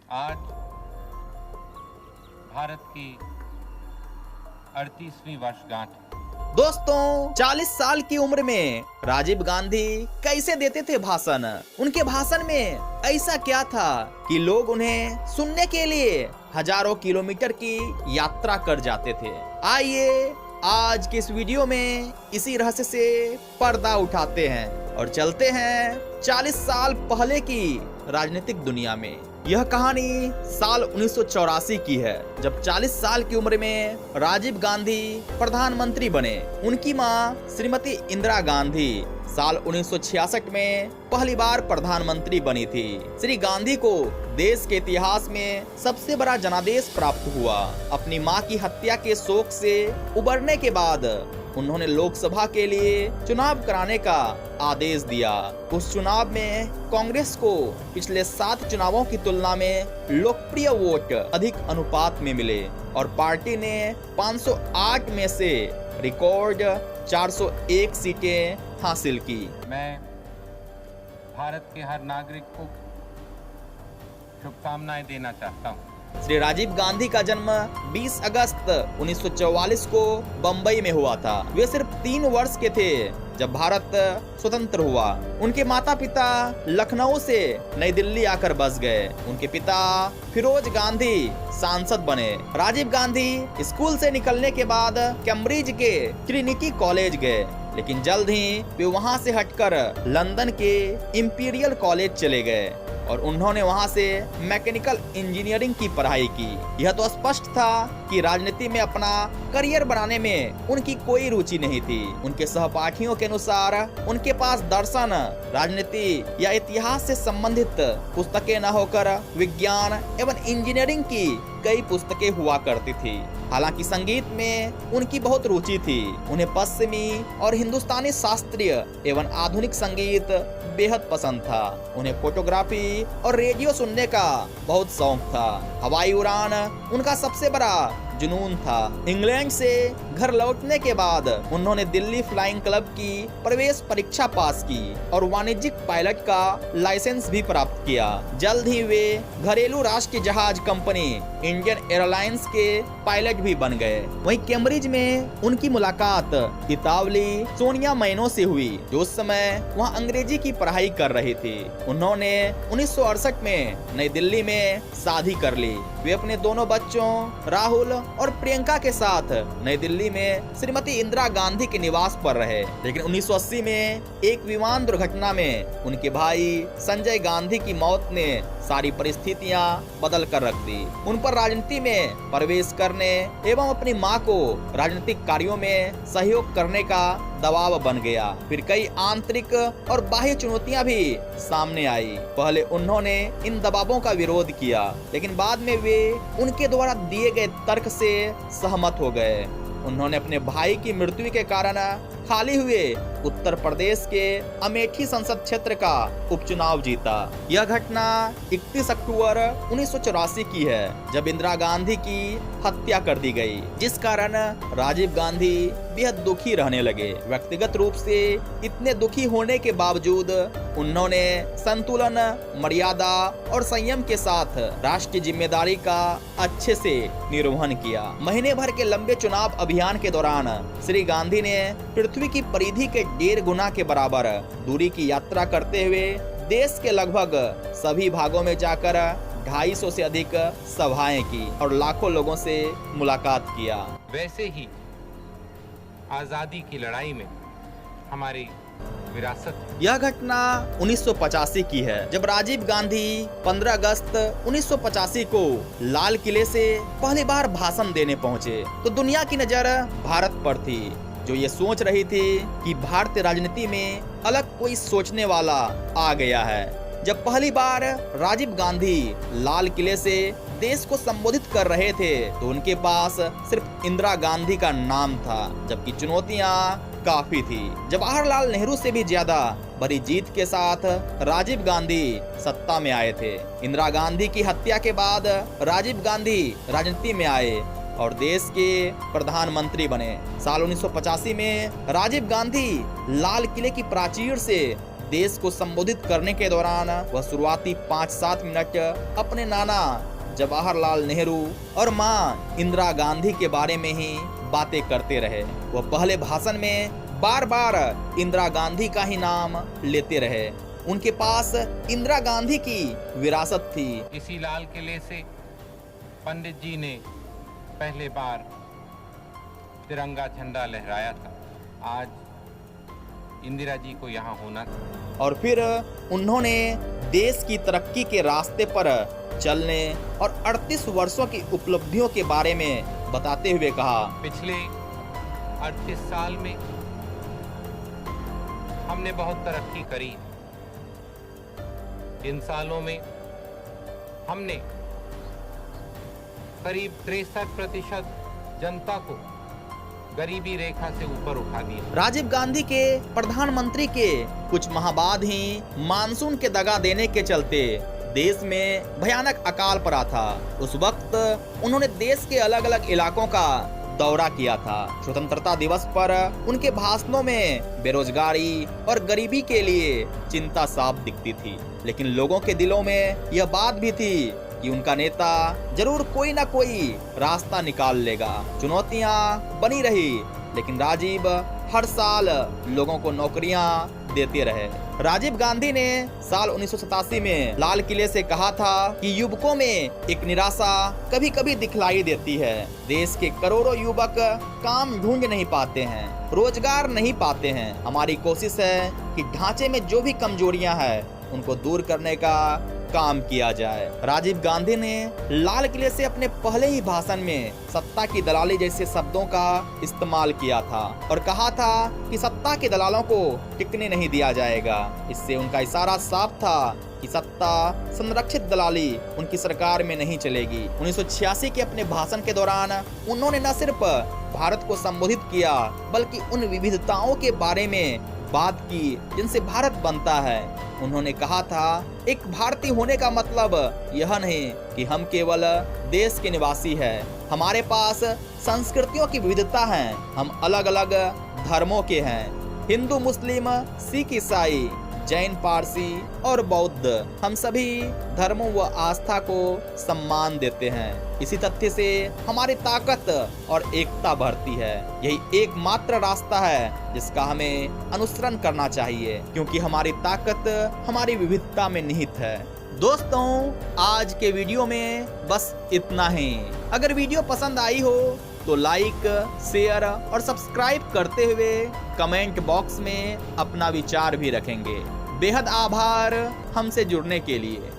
आज भारत की 38वीं वर्षगांठ। दोस्तों, 40 साल की उम्र में राजीव गांधी कैसे देते थे भाषण। उनके भाषण में ऐसा क्या था कि लोग उन्हें सुनने के लिए हजारों किलोमीटर की यात्रा कर जाते थे। आइए आज के इस वीडियो में इसी रहस्य से पर्दा उठाते हैं और चलते हैं 40 साल पहले की राजनीतिक दुनिया में। यह कहानी साल 1984 की है, जब 40 साल की उम्र में राजीव गांधी प्रधानमंत्री बने। उनकी मां श्रीमती इंदिरा गांधी साल 1966 में पहली बार प्रधानमंत्री बनी थी। श्री गांधी को देश के इतिहास में सबसे बड़ा जनादेश प्राप्त हुआ। अपनी मां की हत्या के शोक से उबरने के बाद उन्होंने लोकसभा के लिए चुनाव कराने का आदेश दिया। उस चुनाव में कांग्रेस को पिछले 7 चुनावों की तुलना में लोकप्रिय वोट अधिक अनुपात में मिले और पार्टी ने 508 में से रिकॉर्ड 401 सीटें हासिल की। मैं भारत के हर नागरिक को शुभकामनाएं देना चाहता हूं। श्री राजीव गांधी का जन्म 20 अगस्त 1944 को बम्बई में हुआ था। वे सिर्फ 3 वर्ष के थे जब भारत स्वतंत्र हुआ। उनके माता पिता लखनऊ से नई दिल्ली आकर बस गए। उनके पिता फिरोज गांधी सांसद बने। राजीव गांधी स्कूल से निकलने के बाद कैम्ब्रिज के ट्रिनिटी कॉलेज गए, लेकिन जल्द ही वे वहां से हटकर लंदन के इंपीरियल कॉलेज चले गए और उन्होंने वहां से मैकेनिकल इंजीनियरिंग की पढ़ाई की। यह तो स्पष्ट था कि राजनीति में अपना करियर बनाने में उनकी कोई रुचि नहीं थी। उनके सहपाठियों के अनुसार उनके पास दर्शन, राजनीति या इतिहास से संबंधित पुस्तकें न होकर विज्ञान एवं इंजीनियरिंग की कई पुस्तकें हुआ करती थी। हालांकि संगीत में उनकी बहुत रुचि थी। उन्हें पश्चिमी और हिंदुस्तानी शास्त्रीय एवं आधुनिक संगीत बेहद पसंद था। उन्हें फोटोग्राफी और रेडियो सुनने का बहुत शौक था। हवाई उड़ान उनका सबसे बड़ा जुनून था। इंग्लैंड से घर लौटने के बाद उन्होंने दिल्ली फ्लाइंग क्लब की प्रवेश परीक्षा पास की और वाणिज्यिक पायलट का लाइसेंस भी प्राप्त किया। जल्द ही वे घरेलू राष्ट्रीय जहाज कंपनी इंडियन एयरलाइंस के पायलट भी बन गए। वहीं कैम्ब्रिज में उनकी मुलाकात इतावली सोनिया मैनो से हुई, जो उस समय वहां अंग्रेजी की पढ़ाई कर रही थी। उन्होंने 1968 में नई दिल्ली में शादी कर ली। वे अपने दोनों बच्चों राहुल और प्रियंका के साथ नई दिल्ली में श्रीमती इंदिरा गांधी के निवास पर रहे। लेकिन 1980 में एक विमान दुर्घटना में उनके भाई संजय गांधी की मौत ने सारी परिस्थितियां बदल कर रख दी। उन पर राजनीति में प्रवेश करने एवं अपनी मां को राजनीतिक कार्यों में सहयोग करने का दबाव बन गया। फिर कई आंतरिक और बाह्य चुनौतियां भी सामने आई। पहले उन्होंने इन दबावों का विरोध किया, लेकिन बाद में वे उनके द्वारा दिए गए तर्क से सहमत हो गए। उन्होंने अपने भाई की मृत्यु के कारण खाली हुए उत्तर प्रदेश के अमेठी संसद क्षेत्र का उपचुनाव जीता। यह घटना 31 अक्टूबर 1984 की है, जब इंदिरा गांधी की हत्या कर दी गई, जिस कारण राजीव गांधी बेहद दुखी रहने लगे। व्यक्तिगत रूप से इतने दुखी होने के बावजूद उन्होंने संतुलन, मर्यादा और संयम के साथ राष्ट्रीय जिम्मेदारी का अच्छे से निर्वहन किया। महीने भर के लंबे चुनाव अभियान के दौरान श्री गांधी ने पृथ्वी की परिधि के 1.5 गुना के बराबर दूरी की यात्रा करते हुए देश के लगभग सभी भागों में जाकर 250 से अधिक सभाएं की और लाखों लोगों से मुलाकात किया। वैसे ही आजादी की लड़ाई में हमारी विरासत। यह घटना 1985 की है, जब राजीव गांधी 15 अगस्त 1985 को लाल किले से पहली बार भाषण देने पहुंचे, तो दुनिया की नजर भारत पर थी, जो ये सोच रही थी कि भारतीय राजनीति में अलग कोई सोचने वाला आ गया है। जब पहली बार राजीव गांधी लाल किले से देश को संबोधित कर रहे थे, तो उनके पास सिर्फ इंदिरा गांधी का नाम था, जबकि चुनौतियां काफी थी। जवाहरलाल नेहरू से भी ज्यादा बड़ी जीत के साथ राजीव गांधी सत्ता में आए थे। इंदिरा गांधी की हत्या के बाद राजीव गांधी राजनीति में आए और देश के प्रधानमंत्री बने। साल 1985 में राजीव गांधी लाल किले की प्राचीर से देश को संबोधित करने के दौरान वह शुरुआती 5-7 मिनट अपने नाना जवाहरलाल नेहरू और मां इंदिरा गांधी के बारे में ही बातें करते रहे। वह पहले भाषण में बार बार इंदिरा गांधी का ही नाम लेते रहे। उनके पास इंदिरा गांधी की विरासत थी। इसी लाल किले से पंडित जी ने पहले बार तिरंगा झंडा लहराया था। आज इंदिरा जी को यहाँ होना था। और फिर उन्होंने देश की तरक्की के रास्ते पर चलने और 38 वर्षों की उपलब्धियों के बारे में बताते हुए कहा, पिछले 38 साल में हमने बहुत तरक्की करी। इन सालों में हमने करीब 63% जनता को गरीबी रेखा से ऊपर उठा दिया। राजीव गांधी के प्रधानमंत्री के कुछ माह बाद ही मानसून के दगा देने के चलते देश में भयानक अकाल पड़ा था। उस वक्त उन्होंने देश के अलग अलग इलाकों का दौरा किया था। स्वतंत्रता दिवस पर उनके भाषणों में बेरोजगारी और गरीबी के लिए चिंता साफ दिखती थी, लेकिन लोगों के दिलों में यह बात भी थी कि उनका नेता जरूर कोई ना कोई रास्ता निकाल लेगा। चुनौतियां बनी रही, लेकिन राजीव हर साल लोगों को नौकरियां देते रहे। राजीव गांधी ने साल 1987 में लाल किले से कहा था कि युवकों में एक निराशा कभी कभी दिखलाई देती है। देश के करोड़ों युवक काम ढूंढ नहीं पाते हैं, रोजगार नहीं पाते हैं। हमारी कोशिश है कि ढांचे में जो भी कमजोरियां हैं उनको दूर करने का काम किया जाए। राजीव गांधी ने लाल किले से अपने पहले ही भाषण में सत्ता की दलाली जैसे शब्दों का इस्तेमाल किया था और कहा था कि सत्ता के दलालों को टिकने नहीं दिया जाएगा। इससे उनका इशारा साफ था कि सत्ता संरक्षित दलाली उनकी सरकार में नहीं चलेगी। 1986 के अपने भाषण के दौरान उन्होंने न सिर्फ भारत को संबोधित किया, बल्कि उन विविधताओं के बारे में बात की जिनसे भारत बनता है। उन्होंने कहा था, एक भारतीय होने का मतलब यह नहीं कि हम केवल देश के निवासी हैं। हमारे पास संस्कृतियों की विविधता है। हम अलग अलग धर्मों के हैं, हिंदू, मुस्लिम, सिख, ईसाई, जैन, पारसी और बौद्ध। हम सभी धर्मों व आस्था को सम्मान देते हैं। इसी तथ्य से हमारी ताकत और एकता बढ़ती है। यही एकमात्र रास्ता है जिसका हमें अनुसरण करना चाहिए, क्योंकि हमारी ताकत हमारी विविधता में निहित है। दोस्तों, आज के वीडियो में बस इतना ही। अगर वीडियो पसंद आई हो तो लाइक, शेयर और सब्सक्राइब करते हुए कमेंट बॉक्स में अपना विचार भी रखेंगे। बेहद आभार हमसे जुड़ने के लिए।